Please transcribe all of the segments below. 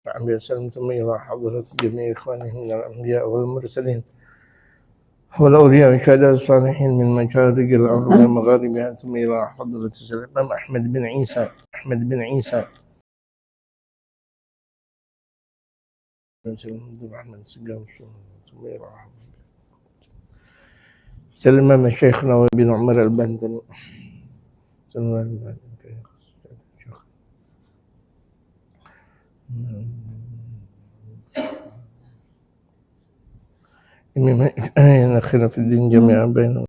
الأنبياء وسلم ثم إلى حضرة جميع إخوانه من الأنبياء والمرسلين والأولياء والشهداء الصالحين من مشارق الأرض ومغاربها ثم إلى حضرة الإمام أحمد بن عيسى سلم شيخنا وابن عمر البندني إن خير في الدين جميعا بينهم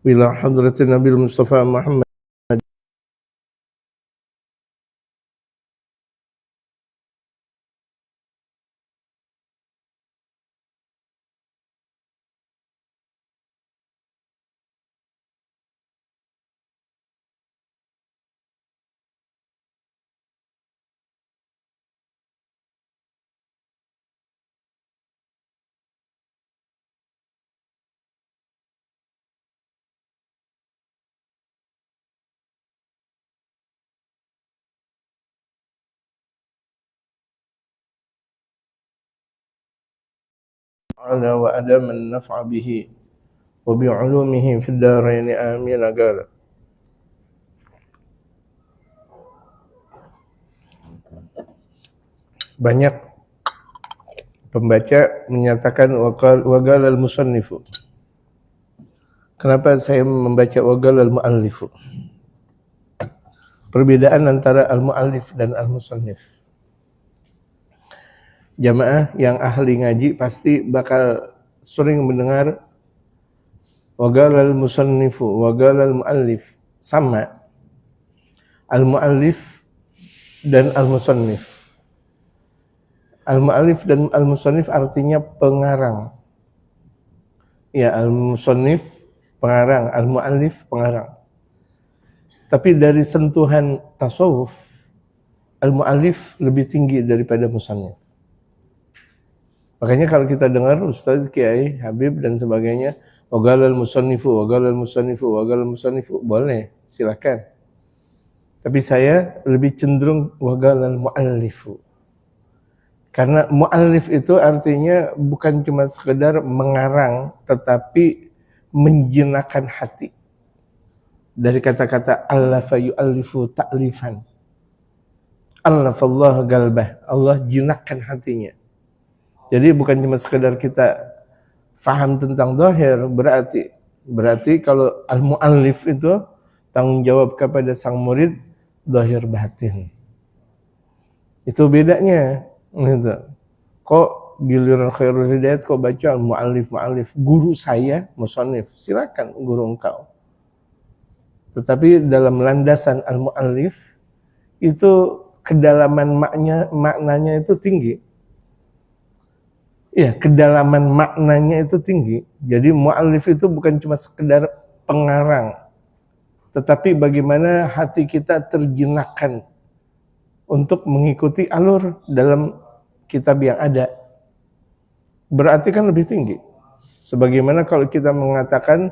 وإلى حضرة النبي المصطفى محمد وأدام النفع به وبعلومه في الدارين آمين. قال banyak pembaca menyatakan waqala al-musannifu. Kenapa saya membaca waqala al-muallifu? Perbedaan antara al-muallif dan al-musannif. Jamaah yang ahli ngaji pasti bakal sering mendengar waqala al-musannifu, waqala al-muallif. Sama. Al-muallif dan al-musannif. Al-muallif dan al-musannif artinya pengarang. Ya, al-musannif pengarang, al-muallif pengarang. Tapi dari sentuhan tasawuf, al-muallif lebih tinggi daripada musannif. Makanya kalau kita dengar Ustaz Kiai Habib dan sebagainya, waqala al-musannifu, waqala al-musannifu, waqala al-musannifu, boleh, silakan. Tapi saya lebih cenderung waqala al-muallifu. Karena muallif itu artinya bukan cuma sekedar mengarang, tetapi menjinakkan hati. Dari kata-kata allafa yu'allifu ta'lifan. Allafallahu galbah. Allah jinakkan hatinya. Jadi bukan cuma sekedar kita faham tentang zahir, berarti kalau al-muallif itu tanggung jawab kepada sang murid zahir batin. Itu bedanya. Gitu. Kok giliran Khairul Hidayat kok baca al-muallif, guru saya musannif, silakan guru engkau. Tetapi dalam landasan al-muallif itu kedalaman maknanya itu tinggi. Ya, kedalaman maknanya itu tinggi. Jadi muallif itu bukan cuma sekedar pengarang, tetapi bagaimana hati kita terjinakkan untuk mengikuti alur dalam kitab yang ada. Berarti kan lebih tinggi. Sebagaimana kalau kita mengatakan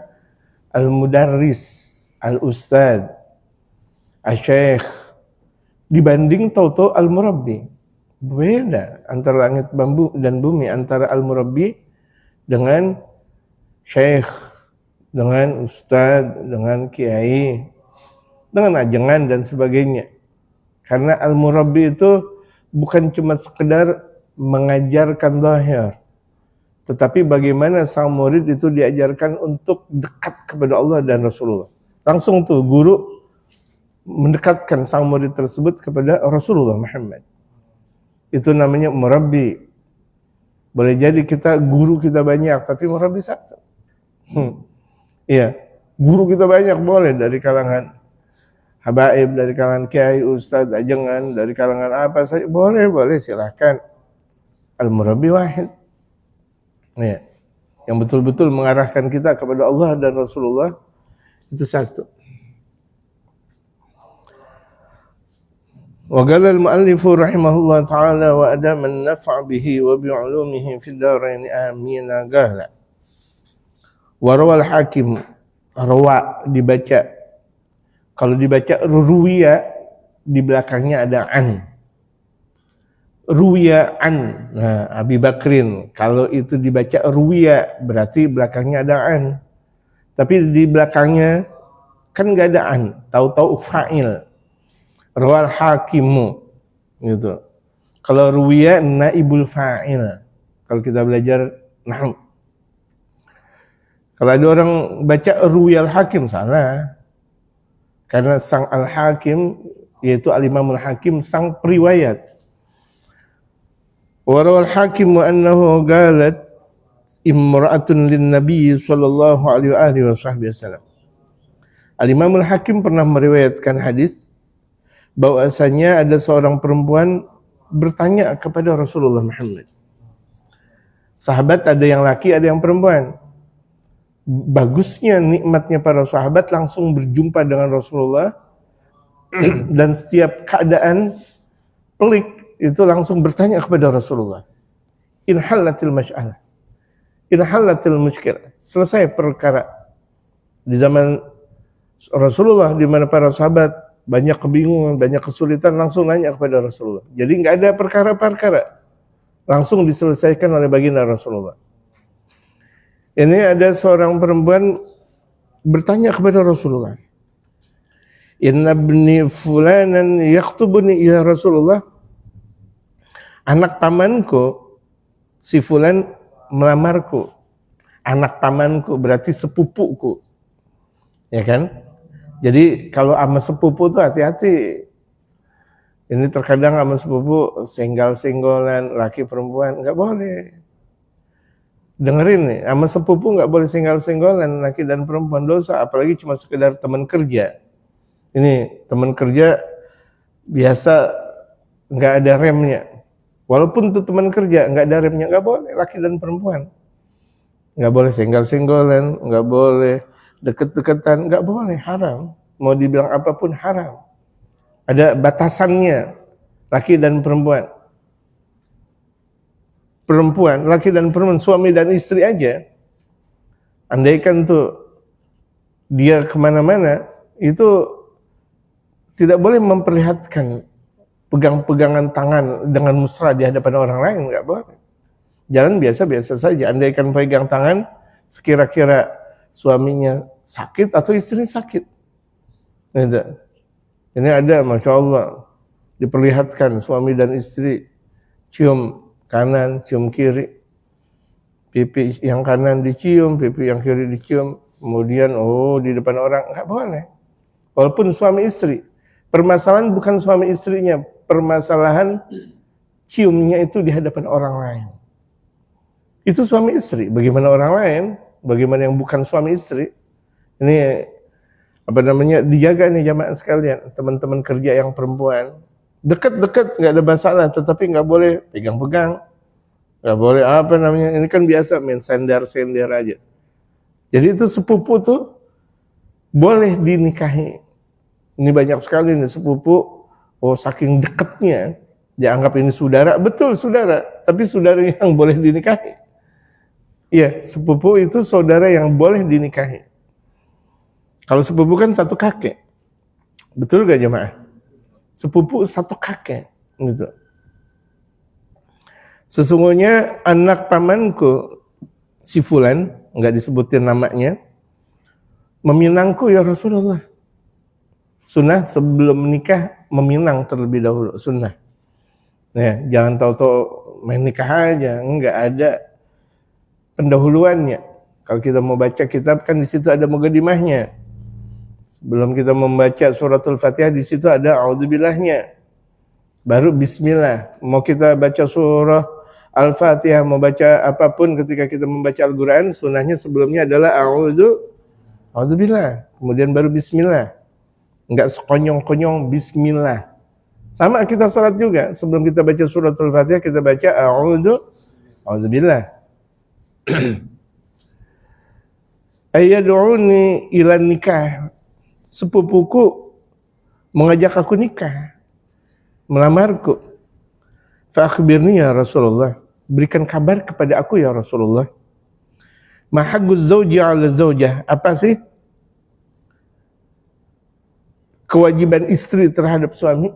al-mudarris, al-ustad, al-syekh, dibanding tauto al-murabbi. Beda antara langit bambu dan bumi, antara al-murabbi dengan syekh, dengan ustad, dengan kiai, dengan ajengan dan sebagainya. Karena al-murabbi itu bukan cuma sekedar mengajarkan zahir, tetapi bagaimana sang murid itu diajarkan untuk dekat kepada Allah dan Rasulullah. Langsung tuh guru mendekatkan sang murid tersebut kepada Rasulullah Muhammad. Itu namanya murabbi. Boleh jadi guru kita banyak, tapi murabbi satu. Iya, guru kita banyak boleh dari kalangan habaib, dari kalangan kiai, ustadz, ajengan, dari kalangan apa saja, boleh silakan. Al-murabbi wahid. Ya. Yang betul-betul mengarahkan kita kepada Allah dan Rasulullah itu satu. Wa qala al-muallifu rahimahullah ta'ala wa adama an-naf'a bihi wa bi'ulumihi fid darain amin. Qala wa rawal hakim, rawa dibaca. Kalau dibaca ruwiya di belakangnya ada an. Ruwiya an. Nah, Abi Bakrin. Kalau itu dibaca ruwiya, berarti belakangnya ada an. Tapi di belakangnya kan nggak ada an. Tahu-tahu fa'il. Rawal hakimu. Gitu. Kalau ruwiya naibul fa'il. Kalau kita belajar nahwu. Kalau ada orang baca ruwiyal hakim, salah. Karena sang al-hakim, yaitu al-imamul hakim, sang periwayat. Warawal hakim wa annahu galat imra'atun lin nabi sallallahu alaihi wasallam. Al-imamul hakim pernah meriwayatkan hadis bahwasanya ada seorang perempuan bertanya kepada Rasulullah Muhammad. Sahabat ada yang laki, ada yang perempuan. Bagusnya nikmatnya para sahabat langsung berjumpa dengan Rasulullah dan setiap keadaan pelik itu langsung bertanya kepada Rasulullah. In halatil mas'alah, in halatil mushkilah. Selesai perkara. Di zaman Rasulullah, di mana para sahabat banyak kebingungan, banyak kesulitan, langsung nanya kepada Rasulullah. Jadi nggak ada perkara-perkara, langsung diselesaikan oleh baginda Rasulullah. Ini ada seorang perempuan bertanya kepada Rasulullah. Inna ibni fulanan yakhtubuni ya Rasulullah. Anak pamanku, si fulan melamarku. Anak pamanku berarti sepupuku. Ya kan? Jadi kalau sama sepupu tuh hati-hati. Ini terkadang sama sepupu senggal-senggolan, laki perempuan, nggak boleh. Dengerin nih, sama sepupu nggak boleh senggal-senggolan, laki dan perempuan, dosa. Apalagi cuma sekedar teman kerja. Ini teman kerja biasa nggak ada remnya. Walaupun itu teman kerja nggak ada remnya, nggak boleh laki dan perempuan. Nggak boleh senggal-senggolan, nggak boleh deket-deketan, nggak boleh, haram. Mau dibilang apapun haram. Ada batasannya, laki dan perempuan. Perempuan, laki dan perempuan, suami dan istri aja. Andaikan tuh dia kemana-mana, itu tidak boleh memperlihatkan pegang-pegangan tangan dengan mesra di hadapan orang lain, nggak boleh. Jalan biasa-biasa saja. Andaikan pegang tangan, sekira-kira suaminya sakit atau istri sakit. Ini ada, Masya Allah, diperlihatkan suami dan istri cium kanan, cium kiri, pipi yang kanan dicium, pipi yang kiri dicium, kemudian di depan orang, nggak boleh. Walaupun suami istri, permasalahan bukan suami istrinya, permasalahan ciumnya itu di hadapan orang lain. Itu suami istri, bagaimana orang lain, bagaimana yang bukan suami istri. Ini dijaga nih jamaah sekalian, teman-teman kerja yang perempuan. Dekat-dekat nggak ada masalah, tetapi nggak boleh pegang-pegang, nggak boleh ini kan biasa main sender-sender aja. Jadi itu sepupu tuh boleh dinikahi. Ini banyak sekali nih sepupu, saking dekatnya dianggap ini saudara, betul saudara, tapi saudara yang boleh dinikahi. Iya, sepupu itu saudara yang boleh dinikahi. Kalau sepupu kan satu kakek, betul gak jemaah? Sepupu satu kakek, gitu. Sesungguhnya anak pamanku, si fulan, nggak disebutin namanya, meminangku ya Rasulullah. Sunnah sebelum menikah meminang terlebih dahulu, sunnah. Ya, jangan tahu-tahu main nikah aja, nggak ada pendahuluannya. Kalau kita mau baca kitab kan di situ ada mukadimahnya. Sebelum kita membaca suratul Fatihah di situ ada a'udzubillahnya. Baru bismillah. Mau kita baca surah Al-Fatihah, mau baca apapun ketika kita membaca Al-Qur'an, sunnahnya sebelumnya adalah a'udzubillah. Kemudian baru bismillah. Enggak sekonyong-konyong bismillah. Sama kita salat juga, sebelum kita baca suratul Fatihah kita baca a'udzubillah. Ayyad'uni ila nikah. Sepupuku mengajak aku nikah, melamarku. Fa akhbirni ya Rasulullah, berikan kabar kepada aku ya Rasulullah. Ma haqquz zawji 'ala zawjah, apa sih kewajiban istri terhadap suami.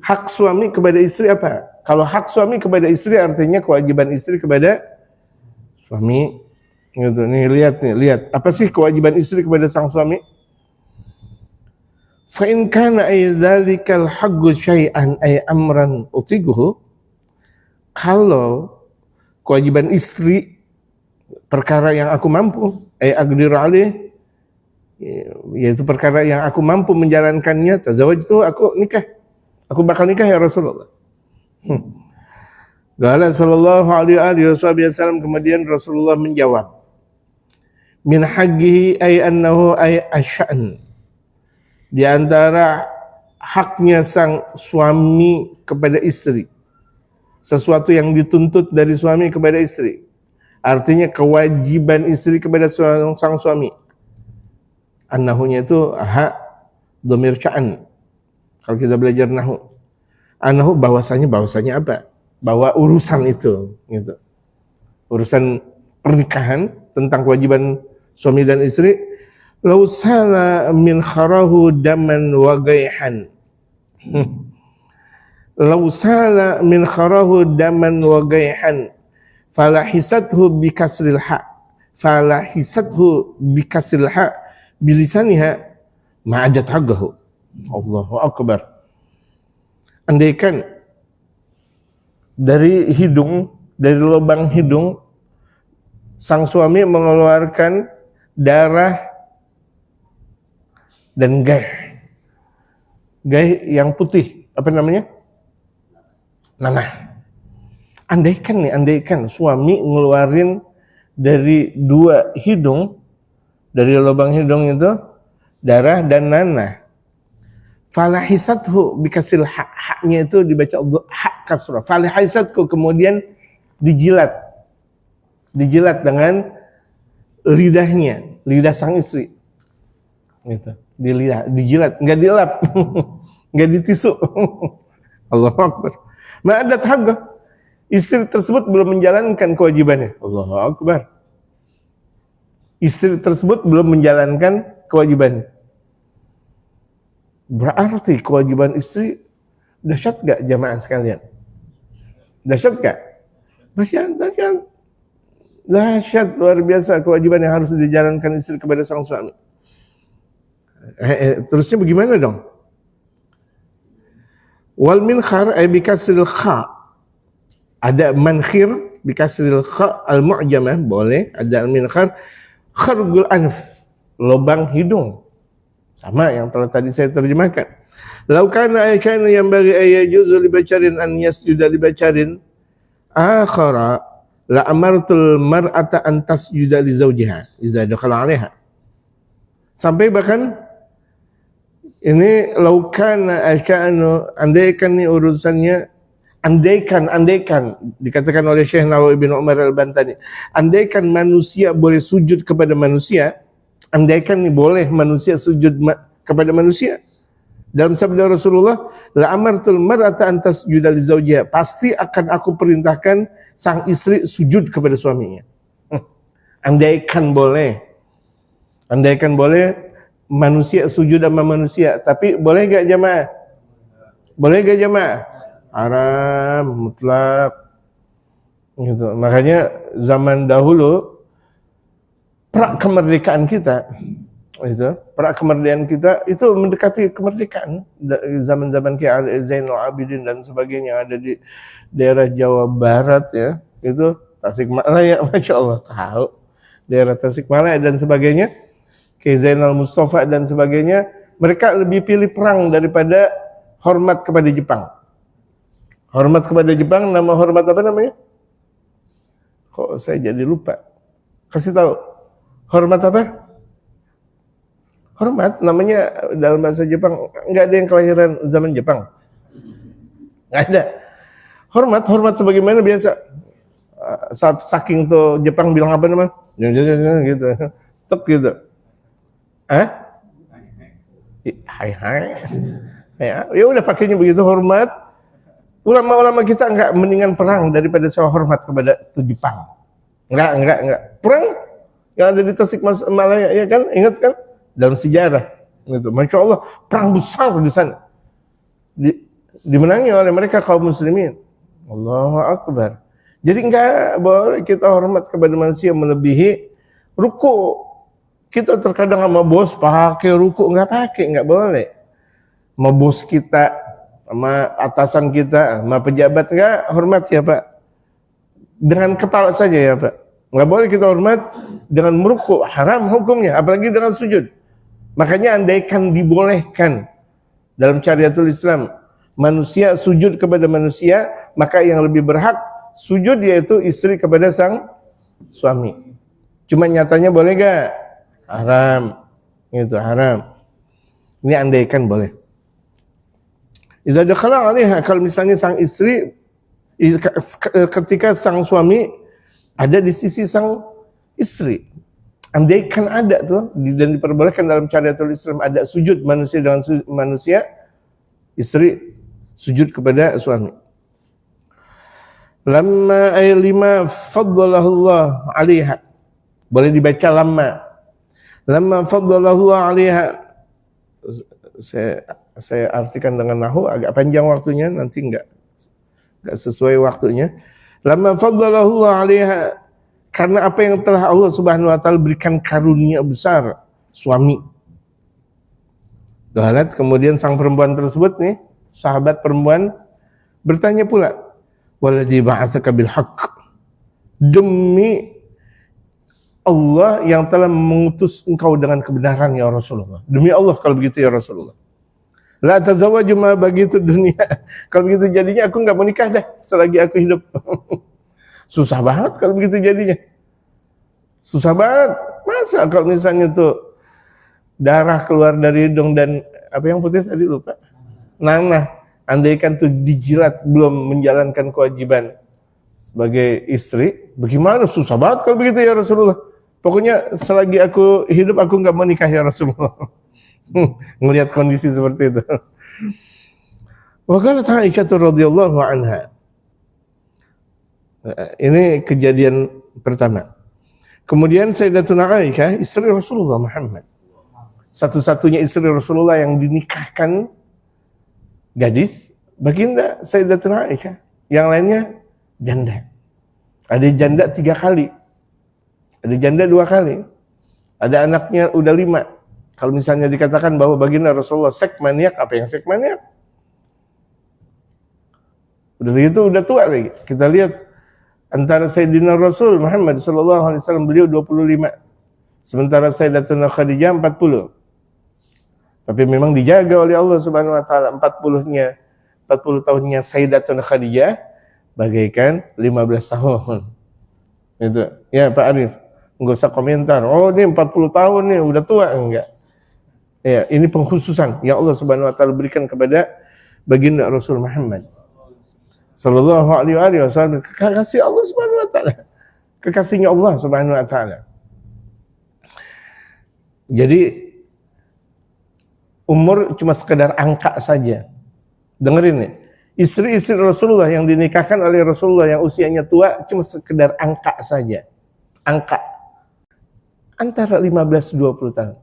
Hak suami kepada istri apa? Kalau hak suami kepada istri artinya kewajiban istri kepada suami. Gitu. Nih lihat. Apa sih kewajiban istri kepada sang suami? Fa in kana aidzalikal haqqu syai'an ay amran utiguhu. Kalau kewajiban istri perkara yang aku mampu, ay aqdiru alaih, yaitu perkara yang aku mampu menjalankannya, tazawwajtu, aku nikah. Aku bakal nikah ya Rasulullah. Qala sallallahu alaihi wasallam, kemudian Rasulullah menjawab, min haqqihi ay annahu ay asya'n. Di antara haknya sang suami kepada istri, sesuatu yang dituntut dari suami kepada istri, artinya kewajiban istri kepada sang suami. Annahunya itu hak dhamir sya'an. Kalau kita belajar nahu, annahu bahwasanya apa? Bahwa urusan itu, gitu. Urusan pernikahan tentang kewajiban suami dan istri, lau sala min kharahu daman wa gaihan. Lau sala min kharahu daman wa gaihan falahisathu bikasril ha, falahisathu bikasril ha bilisaniha ma'adat hagahu. Allahu akbar. Andaikan dari lubang hidung sang suami mengeluarkan darah dan gaih yang putih, apa namanya? Nanah. Andaikan suami ngeluarin dari dua hidung, dari lubang hidung itu darah dan nanah. Falahisathu bikasil haknya itu dibaca hak kasrah. Falahisatku, kemudian dijilat dengan lidahnya, lidah sang istri. Gitu. Dijilat, enggak dilap. Enggak ditisu. Allahu Akbar. Ma'adat haqqa. Istri tersebut belum menjalankan kewajibannya. Allahu Akbar. Istri tersebut belum menjalankan kewajibannya. Berarti kewajiban istri dahsyat gak jamaah sekalian? Dahsyat gak? Dahsyat luar biasa kewajiban yang harus dijalankan istri kepada sang suami. Terusnya bagaimana dong? Wal minkhar ay bikasril kha. Ada mankhir bikasril kha al-mu'jamah, boleh. Ada al-minkhar khargul anf, lubang hidung. Sama yang telah tadi saya terjemahkan. Lau kana ayatan yang bagi ayajuzu li bacarin an yasjuda li bacarin akhara la amartul mar'ata an tasjuda li zawjiha idza dakhala 'alaiha. Sampai bahkan ini laukana asya'anu, andaikan nih urusannya, andaikan dikatakan oleh Syekh Nawawi bin Umar Al-Bantani, andaikan manusia boleh sujud kepada manusia, andaikan nih boleh manusia sujud kepada manusia, dalam sabda Rasulullah, la amartul mar'ata an tasjuda li zawjiha, pasti akan aku perintahkan sang istri sujud kepada suaminya. Andaikan boleh manusia sujud sama manusia, tapi boleh gak jamaah? Boleh gak jamaah? Haram mutlak. Gitu. Makanya zaman dahulu pra kemerdekaan kita itu mendekati kemerdekaan. Zaman-zaman Ki Zainal Abidin dan sebagainya yang ada di daerah Jawa Barat ya, itu Tasikmalaya, Masya Allah tahu daerah Tasikmalaya dan sebagainya, Ki Zainal Mustafa dan sebagainya, mereka lebih pilih perang daripada hormat kepada Jepang. Hormat kepada Jepang, nama hormat apa namanya? Kok saya jadi lupa? Kasih tahu. Hormat apa? Hormat namanya dalam bahasa Jepang, enggak ada yang kelahiran zaman Jepang. Enggak ada. Hormat sebagaimana biasa. Saking tuh Jepang bilang apa namanya? Gitu. Tek gitu. Hai. Ya udah pakainya begitu, hormat. Ulama-ulama kita enggak mendingan perang daripada saya hormat kepada Jepang. Enggak. Perang yang ada di Tasikmalaya ya kan, ingat kan? Dalam sejarah. Gitu. Masya Allah, perang besar di sana. Dimenangi oleh mereka kaum muslimin. Allahu Akbar. Jadi enggak boleh kita hormat kepada manusia melebihi ruku. Kita terkadang sama bos pakai ruku, enggak boleh. Sama bos kita, sama atasan kita, sama pejabat enggak hormat ya Pak. Dengan kepala saja ya Pak. Enggak boleh kita hormat dengan meruku, haram hukumnya, apalagi dengan sujud. Makanya andaikan dibolehkan dalam syariatul Islam manusia sujud kepada manusia, maka yang lebih berhak sujud yaitu istri kepada sang suami. Cuma nyatanya boleh gak? Haram. Itu haram. Ini andaikan boleh. Idza dakhala 'alaiha, kalau misalnya sang istri ketika sang suami ada di sisi sang istri. Andaikan ada tuh dan diperbolehkan dalam syariatul Islam ada sujud manusia dengan manusia, istri sujud kepada suami. Lamma ay lima faddalahu Allah 'alaiha. Boleh dibaca lamma faddalahu Allah 'alaiha. Saya artikan dengan nahwu agak panjang waktunya, nanti enggak sesuai waktunya. Lamma faddalahu Allah 'alaiha, karena apa yang telah Allah Subhanahu wa taala berikan karunia besar suami. Qalat, kemudian sang perempuan tersebut nih, sahabat perempuan bertanya pula, waladzi ba'atsaka bil haqq, demi Allah yang telah mengutus engkau dengan kebenaran ya Rasulullah. Demi Allah kalau begitu ya Rasulullah. La tazawwaju ma bagitu dunia. Kalau begitu jadinya aku enggak mau nikah dah selagi aku hidup. Susah banget kalau begitu jadinya. Susah banget. Masa kalau misalnya tuh darah keluar dari hidung dan apa yang putih tadi lupa? Nanah. Andaikan tuh dijilat belum menjalankan kewajiban sebagai istri, bagaimana? Susah banget kalau begitu ya Rasulullah. Pokoknya selagi aku hidup aku nggak mau nikah ya Rasulullah. Ngelihat kondisi seperti itu. Wa qalat Aisyah radhiyallahu anha. Ini kejadian pertama. Kemudian Sayyidatuna Aisyah, istri Rasulullah Muhammad, satu-satunya istri Rasulullah yang dinikahkan gadis, baginda Sayyidatuna Aisyah. Yang lainnya janda. Ada janda 3 kali, ada janda 2 kali, ada anaknya udah 5. Kalau misalnya dikatakan bahwa baginda Rasulullah seks maniak, apa yang seks maniak? Udah gitu udah tua lagi. Kita lihat antara Sayyidina Rasul Muhammad SAW, beliau 25, sementara Sayyidatuna Khadijah 40. Tapi memang dijaga oleh Allah Subhanahu wa taala 40 tahunnya Sayyidatuna Khadijah bagaikan 15 tahun. Itu. Ya Pak Arif, enggak usah komentar. Oh, ini 40 tahun nih udah tua, enggak. Ya, ini pengkhususan yang Allah Subhanahu wa taala berikan kepada baginda Rasul Muhammad sallallahu alaihi wasallam, kekasih Allah Subhanahu wa taala. Kekasihnya Allah Subhanahu wa taala. Jadi umur cuma sekedar angka saja. Dengerin nih, istri-istri Rasulullah yang dinikahkan oleh Rasulullah yang usianya tua cuma sekedar angka saja. Angka. Antara 15-20 tahun.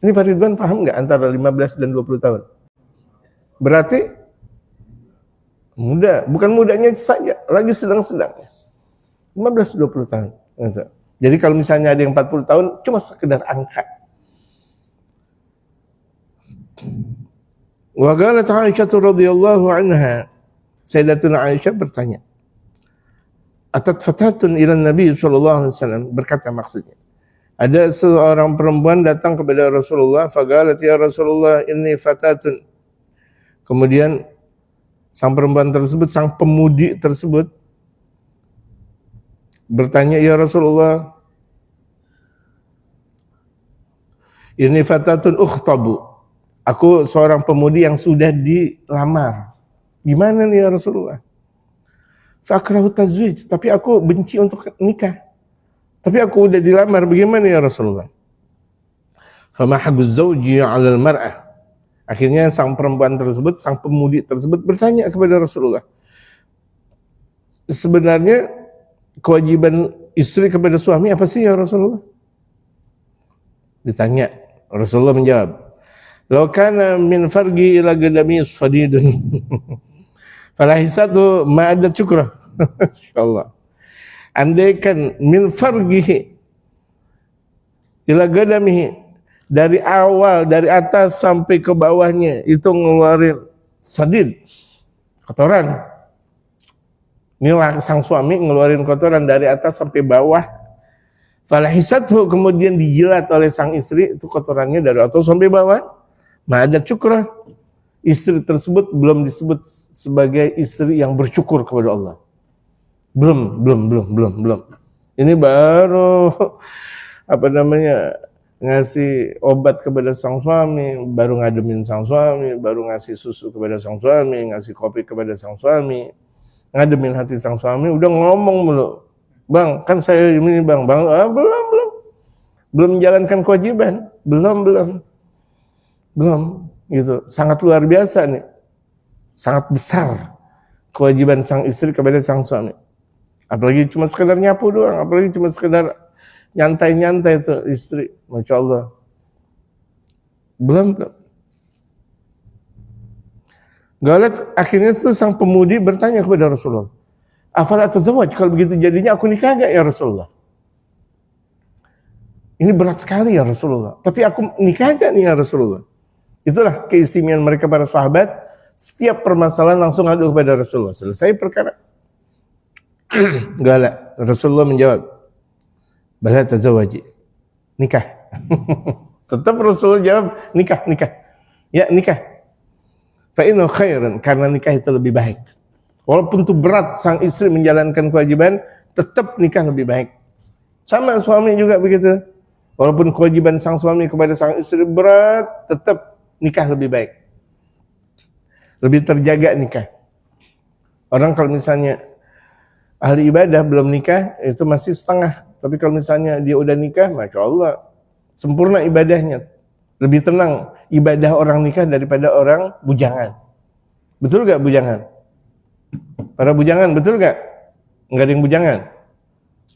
Ini Pak Ridwan paham nggak antara 15 dan 20 tahun? Berarti muda, bukan mudanya saja, lagi sedang-sedang. 15-20 tahun. Jadi kalau misalnya ada yang 40 tahun, cuma sekedar angka. Wa qalat Aisyah radhiyallahu anha, Sayyidatuna Aisyah bertanya, atat fatatun ila Nabi sallallahu alaihi wasallam, berkata maksudnya, ada seorang perempuan datang kepada Rasulullah, faqalat ya Rasulullah inni fatatun. Kemudian sang perempuan tersebut, sang pemudi tersebut bertanya, ya Rasulullah, ini fatatun ukhtabu, aku seorang pemudi yang sudah dilamar. Gimana nih ya Rasulullah? Fakrahu tazwij, tapi aku benci untuk nikah. Tapi aku udah dilamar, bagaimana ya Rasulullah? Fama haqquz zawji 'alal mar'ah. Akhirnya sang perempuan tersebut, sang pemudi tersebut bertanya kepada Rasulullah, sebenarnya kewajiban istri kepada suami apa sih ya Rasulullah? Ditanya, Rasulullah menjawab, "Law kana min fargi ila gadami sadidun." Falahisatu ma ada cukrah. Insyaallah. Andaikan min fargihi ila gadamihi, dari awal dari atas sampai ke bawahnya itu ngeluarin sadid, kotoran. Inilah sang suami ngeluarin kotoran dari atas sampai bawah. Falahisatu, kemudian dijilat oleh sang istri itu kotorannya dari atas sampai bawah. Ma ada cukrah. Istri tersebut belum disebut sebagai istri yang bersyukur kepada Allah. Belum. Ini baru ngasih obat kepada sang suami, baru ngademin sang suami, baru ngasih susu kepada sang suami, ngasih kopi kepada sang suami, ngademin hati sang suami, udah ngomong mulu, "Bang, kan saya ini bang, belum menjalankan kewajiban, belum, gitu. Sangat luar biasa nih, sangat besar kewajiban sang istri kepada sang suami. Apalagi cuma sekedar nyapu doang, apalagi cuma sekedar nyantai-nyantai itu istri, Masya Allah. Belum. Galat akhirnya itu sang pemudi bertanya kepada Rasulullah, "Afala tazawwaj, kalau begitu jadinya aku nikah gak ya Rasulullah? Ini berat sekali ya Rasulullah, tapi aku nikah gak nih ya Rasulullah?" Itulah keistimewaan mereka para sahabat, setiap permasalahan langsung adu kepada Rasulullah. Selesai perkara. Galak. Rasulullah menjawab, "Bala tazawaji." Nikah. Tetap Rasulullah jawab, nikah. Ya, nikah. Fa inna khairan, karena nikah itu lebih baik. Walaupun itu berat sang istri menjalankan kewajiban, tetap nikah lebih baik. Sama suami juga begitu. Walaupun kewajiban sang suami kepada sang istri berat, tetap nikah lebih baik. Lebih terjaga nikah. Orang kalau misalnya ahli ibadah belum nikah, itu masih setengah. Tapi kalau misalnya dia udah nikah, Masya Allah, sempurna ibadahnya. Lebih tenang ibadah orang nikah daripada orang bujangan. Betul gak bujangan? Para bujangan, betul gak? Enggak ada yang bujangan?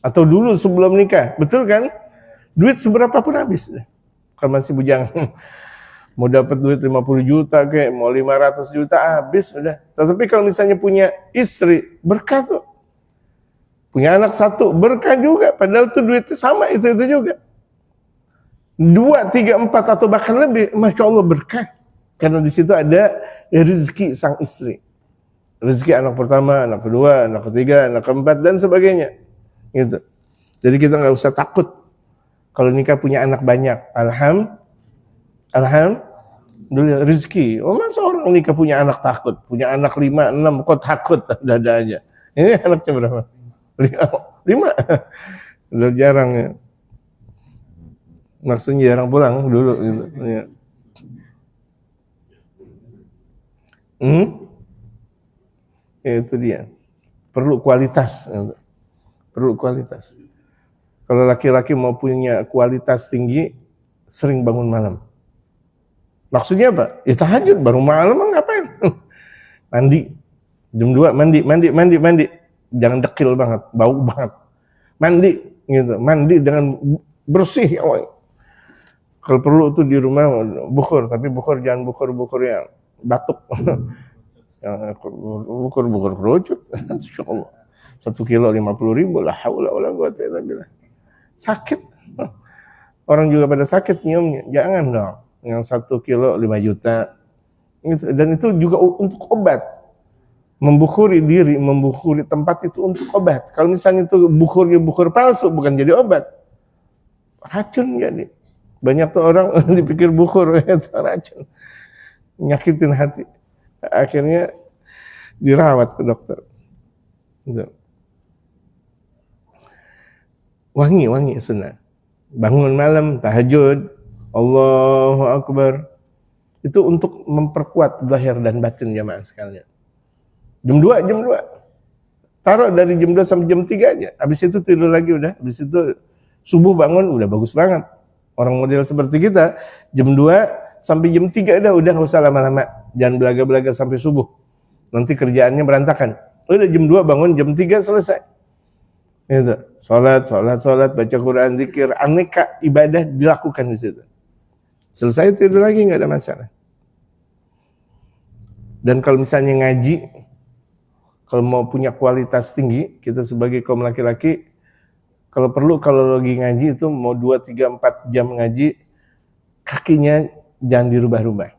Atau dulu sebelum nikah, betul kan? Duit seberapa pun habis. Kalau masih bujangan. Mau dapat duit 50 juta kayak, mau 500 juta habis udah. Tetapi kalau misalnya punya istri, berkah tuh. Punya anak satu, berkah juga. Padahal tuh duitnya sama, itu juga. 2, 3, 4 atau bahkan lebih, Masya Allah berkah. Karena di situ ada rezeki sang istri. Rezeki anak pertama, anak kedua, anak ketiga, anak keempat, dan sebagainya. Gitu. Jadi kita nggak usah takut kalau nikah punya anak banyak. Alhamdulillah rezeki. Oh, masa orang nikah punya anak takut? Punya anak 5, 6 kok takut? Ada aja. Ini anaknya berapa? 5. Udah jarang ya. Maksudnya jarang pulang dulu gitu. Ya. Ya, itu dia. Perlu kualitas. Perlu kualitas. Kalau laki-laki mau punya kualitas tinggi, sering bangun malam. Maksudnya apa? Ya tahajud, baru malam ngapain? Mandi. Jam 2 mandi. Jangan dekil banget, bau banget. Mandi gitu. Mandi dengan bersih. Kalau perlu tuh di rumah bukur, tapi bukur jangan bukur yang batuk. Yang bukur kerucut. Insyaallah. 1 kilo 50.000, la haula wala quwwata illa billah. Sakit. Orang juga pada sakit nyiumnya. Jangan dong. Yang 1 kilo 5 juta. Dan itu juga untuk obat. Membukhuri diri, membukhuri tempat itu untuk obat. Kalau misalnya itu bukhurnya bukhur palsu, bukan jadi obat. Racun jadi. Banyak tuh orang dipikir bukhur, itu racun. Nyakitin hati. Akhirnya dirawat ke dokter. Gitu. Wangi sunnah. Bangun malam, tahajud, Allahu Akbar. Itu untuk memperkuat zahir dan batin jamaah sekalian. Jam 2. Taruh dari jam 2 sampai jam 3 aja. Habis itu tidur lagi udah. Habis itu subuh bangun udah bagus banget. Orang model seperti kita, jam 2 sampai jam 3 udah gak usah lama-lama. Jangan belaga-belaga sampai subuh. Nanti kerjaannya berantakan. Udah jam 2 bangun, jam 3 selesai. Itu, sholat, baca Quran, zikir, aneka ibadah dilakukan di situ. Selesai tidur lagi, nggak ada masalah. Dan kalau misalnya ngaji, kalau mau punya kualitas tinggi, kita sebagai kaum laki-laki, kalau perlu, kalau lagi ngaji itu mau 2, 3, 4 jam ngaji, kakinya jangan dirubah-rubah.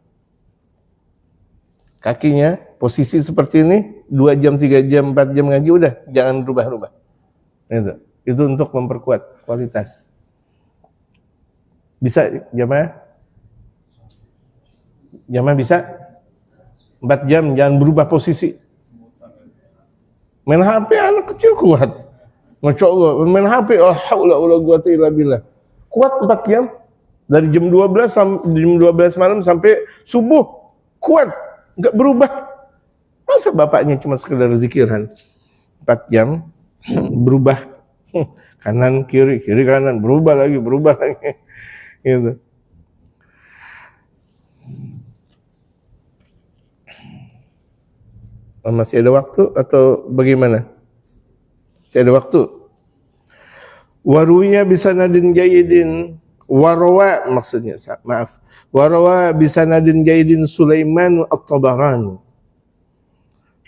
Kakinya posisi seperti ini, 2 jam, 3 jam, 4 jam ngaji, udah, jangan rubah-rubah. Itu untuk memperkuat kualitas. Bisa jamaah? Jamaah bisa? 4 jam, jangan berubah posisi. Main HP anak kecil kuat. Masya Allah, main HP, alhamdulillah, kuat 4 jam. Dari jam 12 malam sampai subuh, kuat, nggak berubah. Masa bapaknya cuma sekedar zikiran 4 jam, berubah kanan kiri kanan, berubah lagi gitu. Masih ada waktu atau bagaimana? Masih ada waktu. Waruya bisanadin jayyidin, warawa maksudnya, maaf. Warawa bisanadin jayyidin Sulaiman at-Tabarani.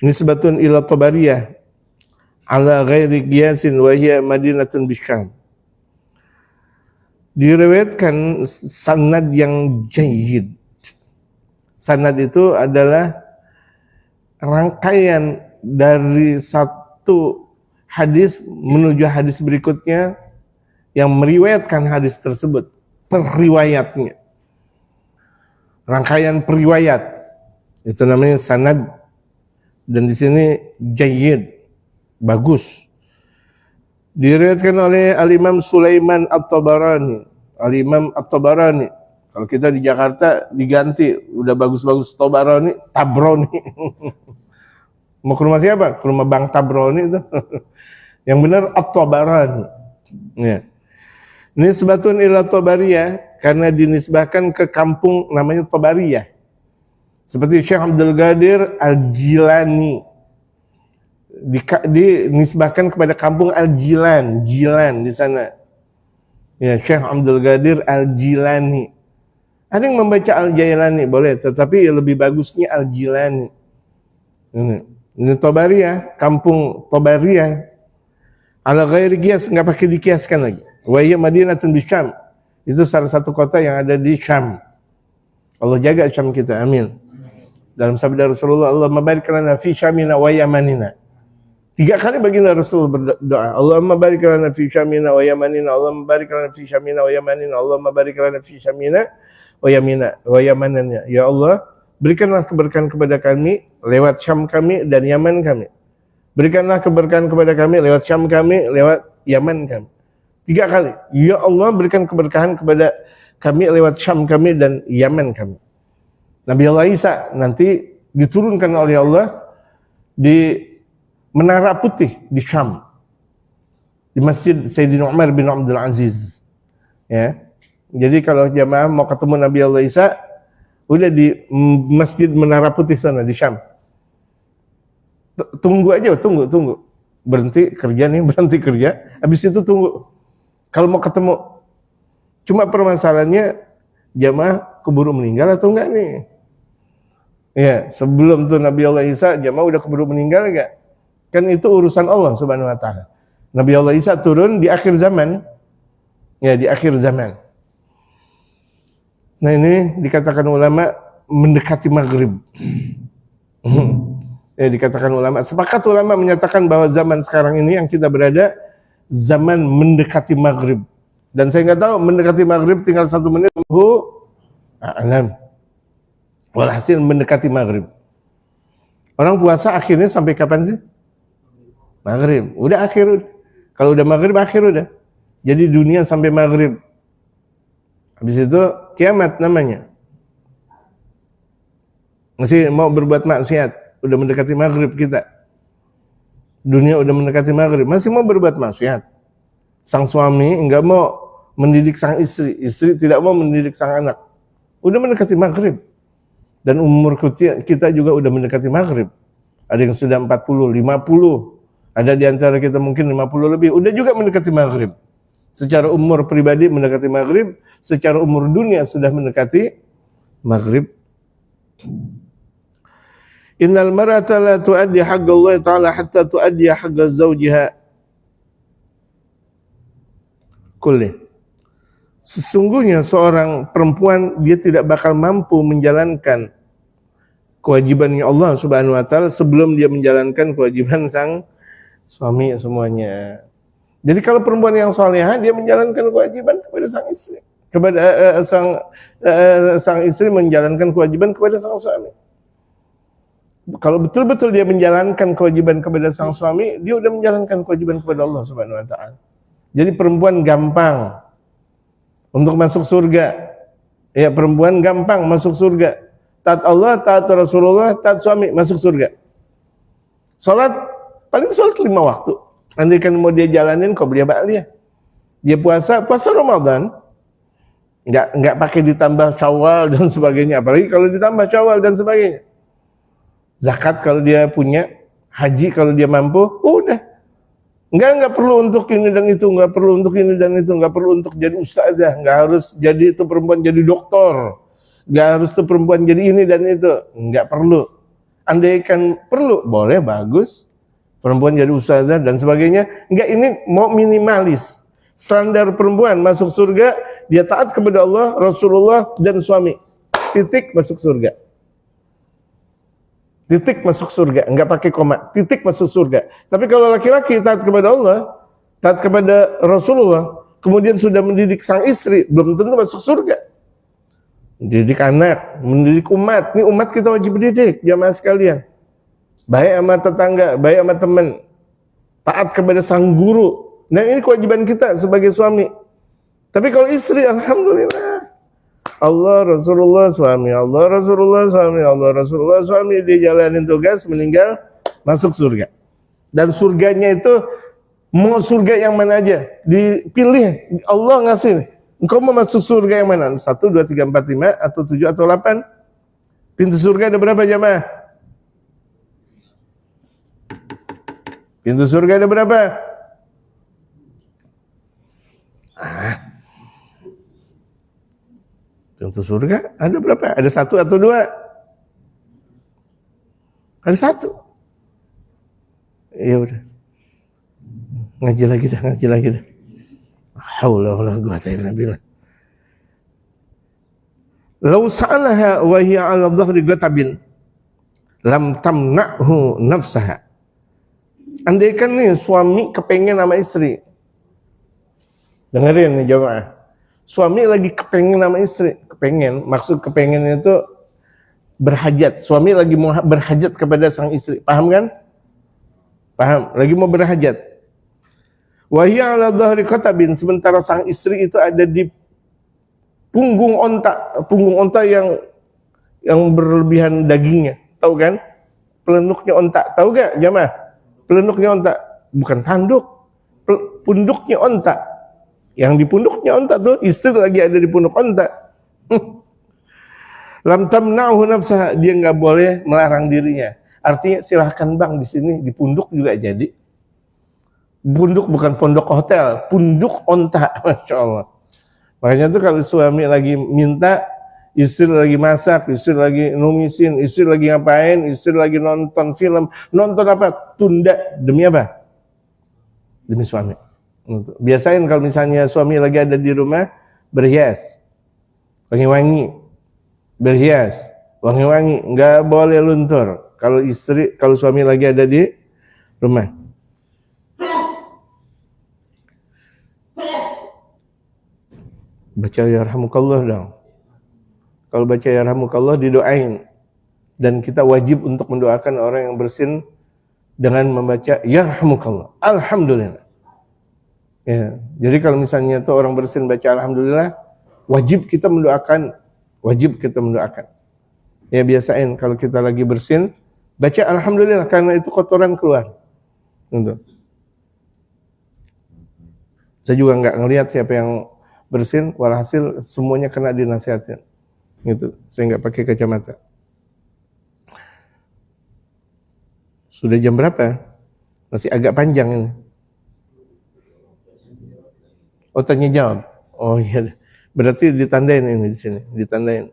Nisbatun ila Tabariyah ala ghairi qiyasin wa hiya madinatun bisyam. Diriwayatkan sanad yang jayyid. Sanad itu adalah rangkaian dari satu hadis menuju hadis berikutnya yang meriwayatkan hadis tersebut, periwayatnya, rangkaian periwayat, itu namanya sanad. Dan di sini jayyid, bagus. Diriwayatkan oleh Al-Imam Sulaiman At-Tabarani. Al-Imam At-Tabarani, kalau kita di Jakarta diganti, udah bagus-bagus Tabarani, Tabroni. Mau ke rumah siapa? Ke rumah Bang Tabroni itu. Yang benar At-Tabarani. Ya. Nisbatun ila Tabariyah, karena dinisbahkan ke kampung namanya Tabariyah. Seperti Syekh Abdul Qadir Al-Jilani. Dinisbahkan kepada kampung Al-Jilan, Jilan di sana. Ya, Syekh Abdul Qadir Al-Jilani. Ada yang membaca Al-Jailani, boleh, tetapi lebih bagusnya Al-Jilani. Ini Tabariyah, kampung Tabariyah. Ala ghairi qiyas, enggak pakai dikiaskan lagi. Wa hiya madinatun bisyam. Itu salah satu kota yang ada di Syam. Allah jaga Syam kita, amin. Dalam sabda Rasulullah, Allahumma barik lana fi Syamina wa Yamanina. 3 kali baginda Rasul berdoa, Allahumma barik lana fi Syamina wa Yamanina, Allahumma barik lana fi Syamina wa Yamanina, Allahumma barik lana fi Syamina wa Yamanina. Ya Allah, berikanlah keberkahan kepada kami lewat Syam kami dan Yaman kami. Berikanlah keberkahan kepada kami lewat Syam kami, lewat Yaman kami. 3 kali. Ya Allah, berikan keberkahan kepada kami lewat Syam kami dan Yaman kami. Nabi Allah Isa nanti diturunkan oleh Allah di Menara Putih di Syam, di Masjid Sayyidina Umar bin Abdul Aziz. Ya. Jadi kalau jamaah mau ketemu Nabi Allah Isa, udah di Masjid Menara Putih sana di Syam. Tunggu aja, tunggu. Berhenti kerja, habis itu tunggu. Kalau mau ketemu, cuma permasalahannya jamaah keburu meninggal atau enggak nih? Ya, sebelum tuh Nabi Allah Isa, jamaah udah keburu meninggal enggak? Kan itu urusan Allah Subhanahu wa taala. Nabi Allah Isa turun di akhir zaman. Ya, di akhir zaman. Nah, ini dikatakan ulama mendekati maghrib. Ya, dikatakan ulama, sepakat ulama menyatakan bahwa zaman sekarang ini yang kita berada zaman mendekati maghrib. Dan saya nggak tahu mendekati maghrib tinggal 1 menit. Alam. Walhasil mendekati maghrib. Orang puasa akhirnya sampai kapan sih? Maghrib. Udah akhir. Kalau udah maghrib akhir udah. Jadi dunia sampai maghrib. Habis itu kiamat namanya. Masih mau berbuat maksiat. Udah mendekati maghrib kita. Dunia udah mendekati maghrib. Masih mau berbuat maksiat. Sang suami enggak mau mendidik sang istri. Istri tidak mau mendidik sang anak. Udah mendekati maghrib. Dan umur kita juga udah mendekati maghrib. Ada yang sudah 40, 50. Ada di antara kita mungkin 50 lebih, udah juga mendekati maghrib. Secara umur pribadi mendekati maghrib, secara umur dunia sudah mendekati maghrib. Innal mar'ata la tuaddi haqqa Allah Ta'ala hatta tuaddi haqqa zawjiha kulli. Sesungguhnya seorang perempuan dia tidak bakal mampu menjalankan kewajibannya Allah Subhanahu wa taala sebelum dia menjalankan kewajiban sang suami semuanya. Jadi kalau perempuan yang salehah dia menjalankan kewajiban kepada sang istri, kepada sang istri menjalankan kewajiban kepada sang suami. Kalau betul-betul dia menjalankan kewajiban kepada sang suami, dia udah menjalankan kewajiban kepada Allah Subhanahu wa taala. Jadi perempuan gampang untuk masuk surga. Ya, perempuan gampang masuk surga. Taat Allah, taat Rasulullah, taat suami, masuk surga. Salat, paling salat 5 waktu. Nanti kan mau dia jalanin qobliyah ba'liyah. Dia puasa Ramadan. Enggak pakai ditambah Syawal dan sebagainya. Apalagi kalau ditambah Syawal dan sebagainya. Zakat kalau dia punya, haji kalau dia mampu, udah. Enggak perlu untuk ini dan itu, enggak perlu untuk ini dan itu, enggak perlu untuk jadi ustazah, enggak harus jadi itu perempuan jadi doktor, enggak harus itu perempuan jadi ini dan itu, enggak perlu. Andaikan perlu, boleh, bagus. Perempuan jadi ustazah dan sebagainya. Enggak, ini mau minimalis. Standar perempuan masuk surga, dia taat kepada Allah, Rasulullah, dan suami. Titik masuk surga. Titik masuk surga, enggak pakai koma. Titik masuk surga. Tapi kalau laki-laki taat kepada Allah, taat kepada Rasulullah, kemudian sudah mendidik sang istri, belum tentu masuk surga. Mendidik anak, mendidik umat. Ini umat kita wajib didik, jamaah sekalian. Baik sama tetangga, baik sama teman. Taat kepada sang guru. Dan ini kewajiban kita sebagai suami. Tapi kalau istri, alhamdulillah. Allah, Rasulullah, suami, Allah, Rasulullah, suami, Allah, Rasulullah, suami, dia jalanin tugas, meninggal, masuk surga. Dan surganya itu, mau surga yang mana aja, dipilih, Allah ngasih, engkau mau masuk surga yang mana? 1, 2, 3, 4, 5, atau 7, atau 8? Pintu surga ada berapa jamaah? Pintu surga ada berapa? Pintu surga ada berapa? Ada 1 atau 2? Ada 1. Ya udah. Ngaji lagi dah. Haula wala quwwata illa billah. Law sa'alaha wa hiya 'ala dhahri gatabin lam tamna'hu nafsaha. Andaikan nih suami kepengen sama istri. Dengerin nih jamaah. Suami lagi kepengen sama istri, maksud kepengen itu berhajat. Suami lagi mau berhajat kepada sang istri, paham kan? Paham, lagi mau berhajat. Wa hiya 'ala dhahri qatabin, sementara sang istri itu ada di punggung onta yang berlebihan dagingnya, tahu kan? Pelenuknya onta, tahu gak jamaah? Pelenuknya onta, bukan tanduk, punduknya onta. Yang di punduknya onta tuh, istri lagi ada di punduk onta. Lam tamna'hu nafsaha, dia nggak boleh melarang dirinya. Artinya silahkan bang di sini di punduk juga jadi. Punduk bukan pondok hotel, punduk onta, masya Allah. Makanya tuh kalau suami lagi minta, istri lagi masak, istri lagi numisin, istri lagi ngapain, istri lagi nonton film, nonton apa? Tunda demi apa? Demi suami. Biasain kalau misalnya suami lagi ada di rumah, berhias, wangi-wangi, berhias, wangi-wangi, nggak boleh luntur. Kalau suami lagi ada di rumah. Baca yarhamukallah dong. Kalau baca yarhamukallah didoain. Dan kita wajib untuk mendoakan orang yang bersin dengan membaca yarhamukallah. Alhamdulillah. Ya, jadi kalau misalnya tuh orang bersin baca alhamdulillah, wajib kita mendoakan. Ya biasain kalau kita lagi bersin baca alhamdulillah karena itu kotoran keluar. Gitu. Saya juga nggak ngelihat siapa yang bersin, walhasil semuanya kena dinasihatin. Gitu. Saya nggak pakai kacamata. Sudah jam berapa? Masih agak panjang ini. Oh, tanya jawab. Oh iya. Berarti ditandain ini di sini, ditandain.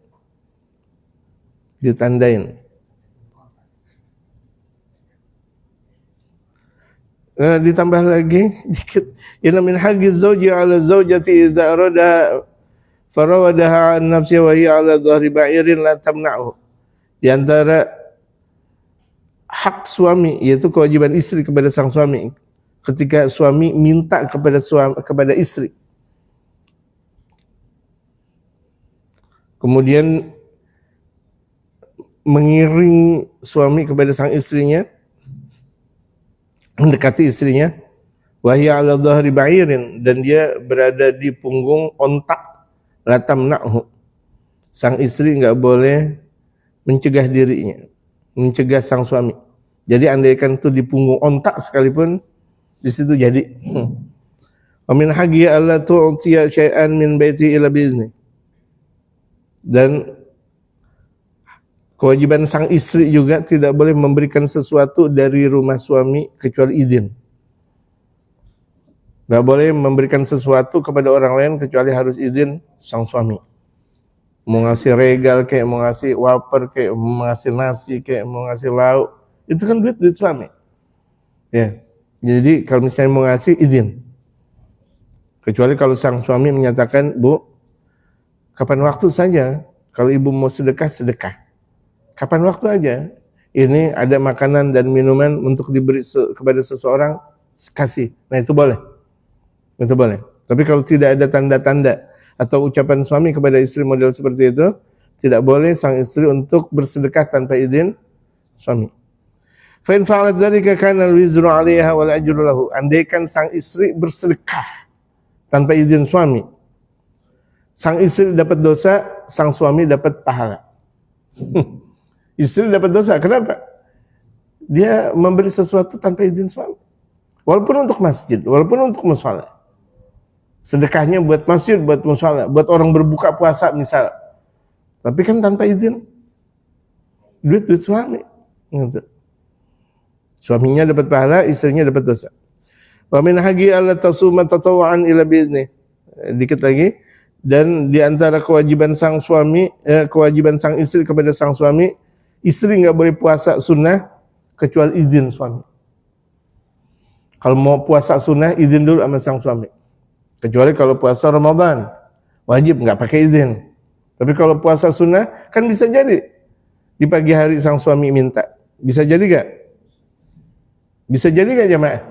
Ditambah lagi dikit. Inna min haqqi zawji 'ala zawjati idza arada farawadaha 'an nafsi wa hiya 'ala dhahri ba'irin la tamna'hu. Di antara hak suami yaitu kewajiban istri kepada sang suami ketika suami minta kepada istri. Kemudian mengiring suami kepada sang istrinya, mendekati istrinya, wahya ala dhahri ba'irin, dan dia berada di punggung ontak, la tamna'hu. Sang istri enggak boleh mencegah dirinya, mencegah sang suami. Jadi andaikan itu di punggung ontak sekalipun, di situ jadi. Wa min haqqi alla tu'tiya syai'an min baiti ila bi'izni. Dan kewajiban sang istri juga tidak boleh memberikan sesuatu dari rumah suami kecuali izin. Gak boleh memberikan sesuatu kepada orang lain kecuali harus izin sang suami. Mau ngasih regal kayak, mau ngasih wafer kayak, mau ngasih nasi kayak, mau ngasih lauk, itu kan duit suami. Ya. Jadi kalau misalnya mau ngasih izin. Kecuali kalau sang suami menyatakan, "Bu, kapan waktu saja, kalau ibu mau sedekah, sedekah. Kapan waktu aja, ini ada makanan dan minuman untuk diberi kepada seseorang, kasih." Nah itu boleh. Itu boleh. Tapi kalau tidak ada tanda-tanda atau ucapan suami kepada istri model seperti itu, tidak boleh sang istri untuk bersedekah tanpa izin suami. Fa in fa'alat dzalika kana al-wizru 'alaiha wal ajru lahu. Andaikan sang istri bersedekah tanpa izin suami, sang istri dapat dosa, sang suami dapat pahala. Istri dapat dosa, kenapa? Dia memberi sesuatu tanpa izin suami. Walaupun untuk masjid, walaupun untuk mushola. Sedekahnya buat masjid, buat mushola, buat orang berbuka puasa misal. Tapi kan tanpa izin. Duit suami. Gitu. Suaminya dapat pahala, istrinya dapat dosa. Wa min haqqi alla tasuma tatawwu'an ila bi'izni. Dikit lagi. Dan di antara kewajiban sang suami, kewajiban sang istri kepada sang suami, istri enggak boleh puasa sunnah kecuali izin suami. Kalau mau puasa sunnah, izin dulu sama sang suami. Kecuali kalau puasa Ramadan, wajib enggak pakai izin. Tapi kalau puasa sunnah, kan bisa jadi di pagi hari sang suami minta. Bisa jadi enggak? Bisa jadi enggak jemaah?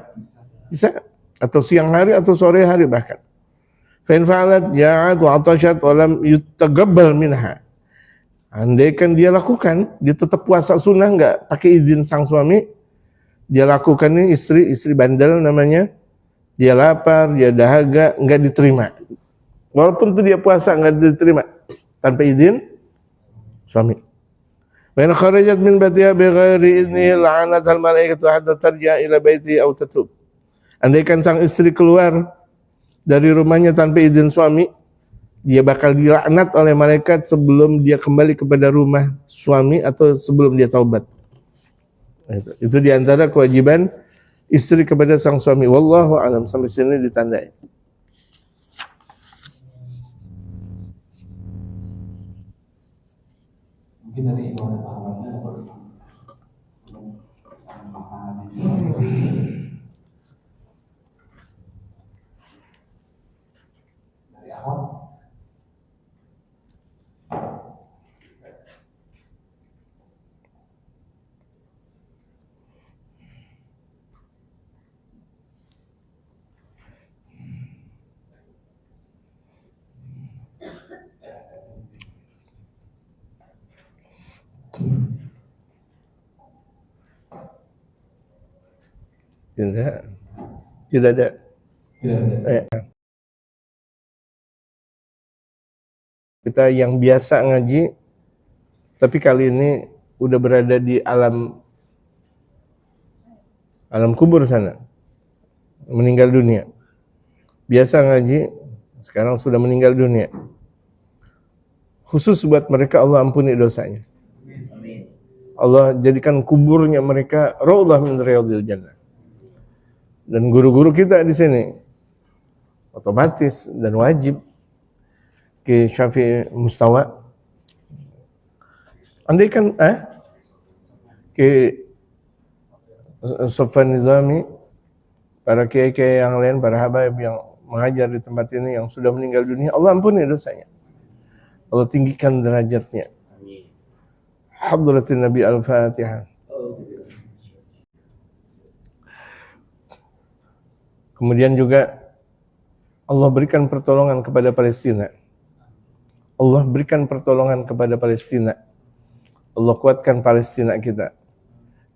Bisa. Atau siang hari atau sore hari bahkan. Fa in fa'alat ja'at wa 'atashat wa lam yutaqabbal minha. Andaikan dia lakukan, dia tetap puasa sunnah enggak pakai izin sang suami, dia lakukan ini istri bandel namanya, dia lapar, dia dahaga, enggak diterima. Walaupun itu dia puasa enggak diterima tanpa izin suami. Wa in kharajat min baitiha bighairi idnihi la'anat al-malaikatu hatta tarji'a ila baiti aw tatub. Andaikan sang istri keluar dari rumahnya tanpa izin suami, dia bakal dilaknat oleh malaikat sebelum dia kembali kepada rumah suami atau sebelum dia taubat. Itu di antara kewajiban istri kepada sang suami. Wallahu a'lam. Sampai sini ditandai. Mungkin dari ibu ada pahamannya atau dari awal. Tidak ada. Kita yang biasa ngaji, tapi kali ini udah berada di alam kubur sana, meninggal dunia. Biasa ngaji, sekarang sudah meninggal dunia. Khusus buat mereka Allah ampuni dosanya. Allah jadikan kuburnya mereka raudhah min riyadil jannah. dan guru-guru kita di sini otomatis dan wajib ke Syafi'i Mustawa. Andai kan ke Sofwan Nizami, para kiai-kiai yang lain, para habaib yang mengajar di tempat ini yang sudah meninggal dunia, Allah ampuni dosanya, Allah tinggikan derajatnya. Hadratin Nabi Al-Fatihah. Kemudian juga Allah berikan pertolongan kepada Palestina. Allah berikan pertolongan kepada Palestina. Allah kuatkan Palestina kita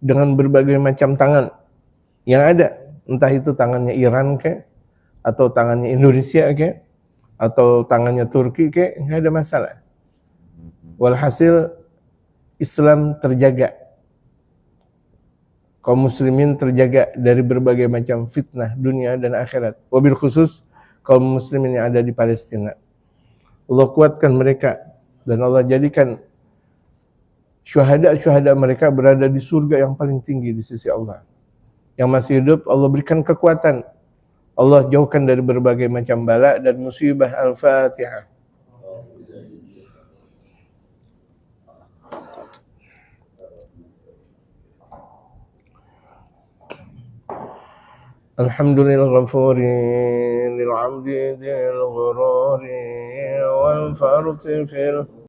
dengan berbagai macam tangan yang ada, entah itu tangannya Iran ke, atau tangannya Indonesia ke, atau tangannya Turki ke, nggak ada masalah. Walhasil Islam terjaga, kaum muslimin terjaga dari berbagai macam fitnah dunia dan akhirat. Wabil khusus kaum muslimin yang ada di Palestina, Allah kuatkan mereka dan Allah jadikan syuhada mereka berada di surga yang paling tinggi di sisi Allah. Yang masih hidup Allah berikan kekuatan, Allah jauhkan dari berbagai macam bala dan musibah. Al-Fatihah. Alhamdulillah ghafuri lil 'abdi dzil ghururi wal farti fil